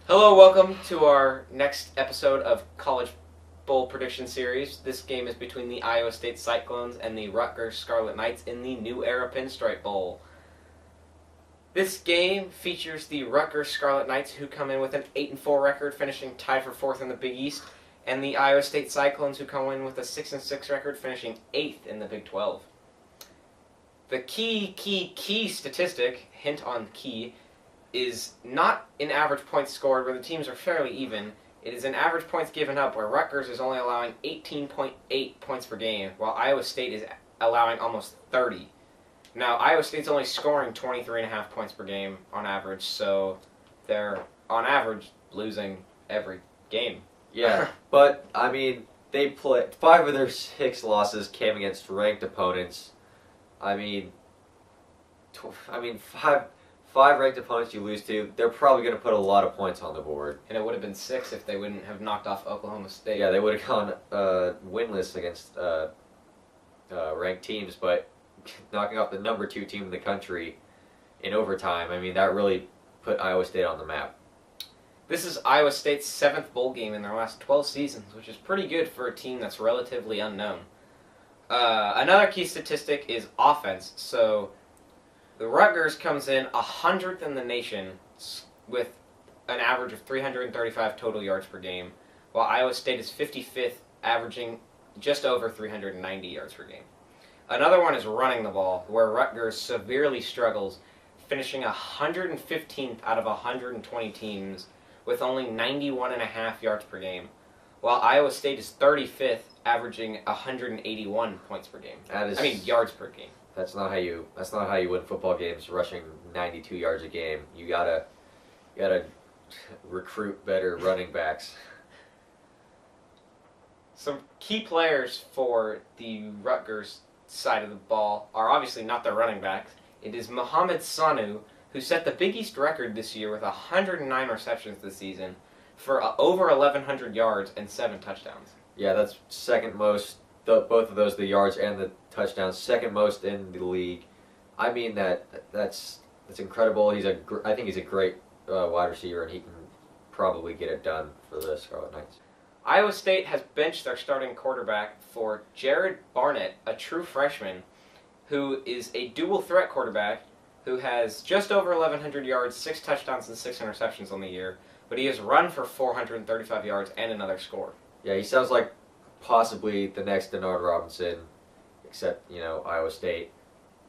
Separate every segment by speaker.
Speaker 1: Hello, welcome to our next episode of College Bowl Prediction Series. This game is between the Iowa State Cyclones and the Rutgers Scarlet Knights in the new Era Pinstripe Bowl. This game features the Rutgers Scarlet Knights, who come in with an 8-4 record, finishing tied for 4th in the Big East, and the Iowa State Cyclones, who come in with a 6-6 record, finishing 8th in the Big 12. The key statistic, hint on key, is not in average points scored, where the teams are fairly even. It is in average points given up, where Rutgers is only allowing 18.8 points per game, while Iowa State is allowing almost 30. Now, Iowa State's only scoring 23.5 points per game on average, so they're, on average, losing every game.
Speaker 2: Yeah, but, I mean, they play 5 of their 6 losses came against ranked opponents. I mean, five ranked opponents you lose to, they're probably going to put a lot of points on the board.
Speaker 1: And it would have been 6 if they wouldn't have knocked off Oklahoma State.
Speaker 2: Yeah, they would have gone winless against ranked teams, but knocking off the number 2 team in the country in overtime, I mean, that really put Iowa State on the map.
Speaker 1: This is Iowa State's 7th bowl game in their last 12 seasons, which is pretty good for a team that's relatively unknown. Another key statistic is offense. So the Rutgers comes in 100th in the nation with an average of 335 total yards per game, while Iowa State is 55th, averaging just over 390 yards per game. Another one is running the ball, where Rutgers severely struggles, finishing 115th out of 120 teams with only 91.5 yards per game, while Iowa State is 35th, averaging 181 points per game. Yards per game.
Speaker 2: That's not how you win football games, rushing 92 yards a game. You gotta recruit better running backs.
Speaker 1: Some key players for the Rutgers side of the ball are obviously not their running backs. It is Mohamed Sanu, who set the Big East record this year with 109 receptions this season for over 1,100 yards and 7 touchdowns.
Speaker 2: Yeah, that's second most. Both of those, the yards and the touchdowns, second most in the league. I mean that's incredible. I think he's a great wide receiver, and he can probably get it done for the Scarlet Knights.
Speaker 1: Iowa State has benched their starting quarterback for Jared Barnett, a true freshman, who is a dual threat quarterback who has just over 1,100 yards, 6 touchdowns, and 6 interceptions on the year, but he has run for 435 yards and another score.
Speaker 2: Yeah, he sounds like possibly the next Denard Robinson, except, Iowa State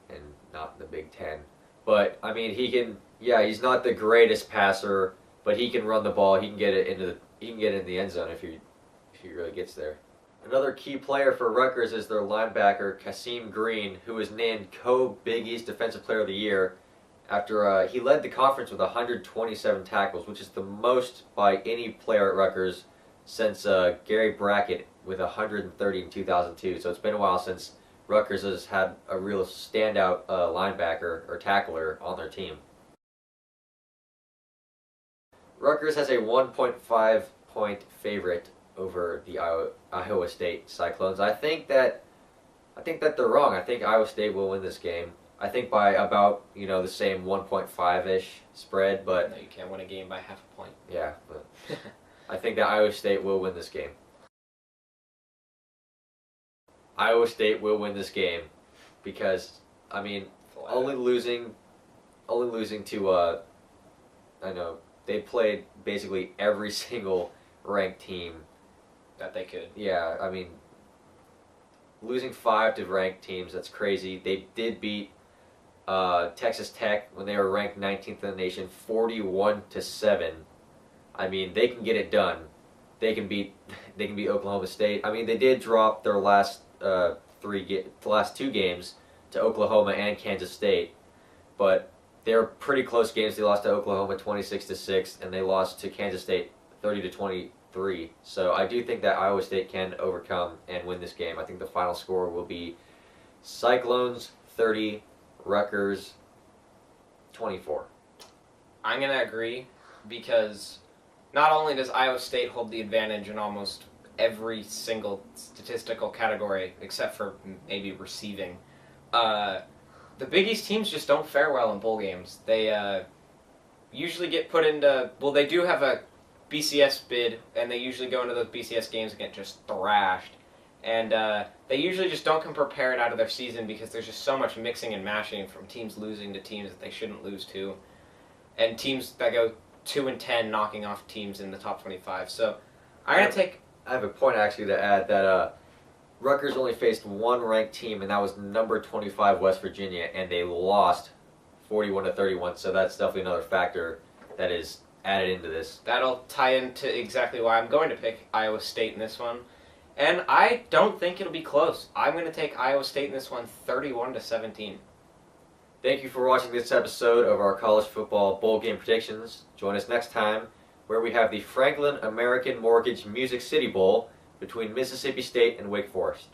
Speaker 2: and not the Big Ten. But, I mean, he's not the greatest passer, but he can run the ball. He can get it in the end zone if he really gets there. Another key player for Rutgers is their linebacker, Kasim Green, who was named Co-Big East Defensive Player of the Year after he led the conference with 127 tackles, which is the most by any player at Rutgers since Gary Brackett with 130 in 2002. So it's been a while since Rutgers has had a real standout linebacker or tackler on their team. Rutgers has a 1.5 point favorite over the Iowa State Cyclones. I think that they're wrong. I think Iowa State will win this game. I think by about the same 1.5-ish spread, but
Speaker 1: no, you can't win a game by half a point.
Speaker 2: Yeah, but I think that Iowa State will win this game. Iowa State will win this game because only losing to I know they played basically every single ranked team
Speaker 1: that they could.
Speaker 2: Yeah, I mean, losing 5 to ranked teams, that's crazy. They did beat Texas Tech when they were ranked 19th in the nation, 41-7. I mean, they can get it done. They can beat Oklahoma State. I mean, they did drop their last 2 games to Oklahoma and Kansas State, but they were pretty close games. They lost to Oklahoma 26-6, and they lost to Kansas State 30-23. So I do think that Iowa State can overcome and win this game. I think the final score will be Cyclones 30, Rutgers 24.
Speaker 1: I'm going to agree because not only does Iowa State hold the advantage in almost every single statistical category except for maybe receiving, the Big East teams just don't fare well in bowl games. usually get put into. Well, they do have a BCS bid, and they usually go into those BCS games and get just thrashed. And they usually just don't come prepared out of their season because there's just so much mixing and mashing from teams losing to teams that they shouldn't lose to, and teams that go 2-10 knocking off teams in the top 25. So I'm gonna take.
Speaker 2: I have a point actually to add that Rutgers only faced one ranked team, and that was number 25 West Virginia, and they lost 41-31. So that's definitely another factor that is added into this.
Speaker 1: That'll tie into exactly why I'm going to pick Iowa State in this one. And I don't think it'll be close. I'm going to take Iowa State in this one 31-17.
Speaker 2: Thank you for watching this episode of our college football bowl game predictions. Join us next time where we have the Franklin American Mortgage Music City Bowl between Mississippi State and Wake Forest.